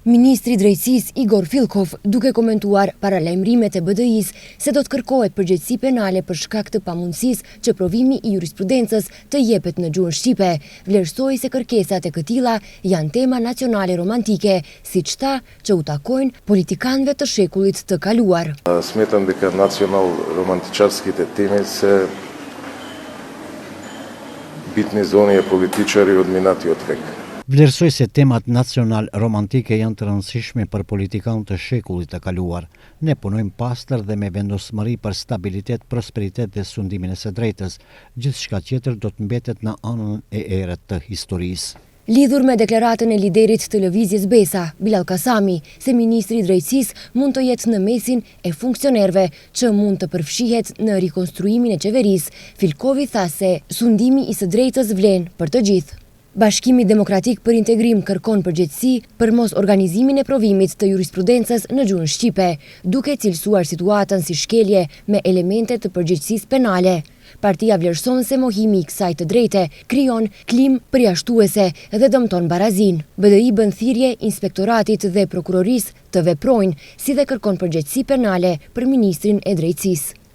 Ministri i Drejtësisë Igor Filkov, duke komentuar paralajmërimet e BDI-s se do të kërkohet përgjegjësi penale për shkak të pamundësisë që provimi i jurisprudencës të jepet në gjuhën shqipe, vlerësoi se kërkesat e këtilla janë tema nacionale romantike, siç tha që u takojnë politikanëve të shekullit të kaluar. Smatram дека национал романтичарските теми се bitni zoni e političari od minatiot vek. Vlerësoj se temat nacional romantike janë të rëndësishme për politikanët të shekullit të kaluar. Ne punojmë pastër dhe me vendosmëri për stabilitet, prosperitet dhe sundimin e së drejtës. Gjithçka tjetër do të mbetet në anën e erët të historisë. Lidhur me deklaratën e liderit të lëvizjes Besa, Bilal Kasami, se ministri i drejtësisë mund të jetë në mesin e funksionerëve që mund të përfshihet në rikonstruimin e qeverisë, Filkovi tha se sundimi i së drejtës vlen për të gjithë. Bashkimi Demokratik për Integrim kërkon përgjegjësi për mos organizimin e provimit të jurisprudencës në gjuhën shqipe, duke cilësuar situatën si shkelje me elemente të përgjegjësisë penale. Partia vlerëson se mohimi i kësaj të drejte krijon klim përjashtuese dhe dëmton barazin. BDI bën thirrje inspektoratit dhe prokurorisë të veprojnë, si dhe kërkon përgjegjësi penale për ministrin e drejtësisë.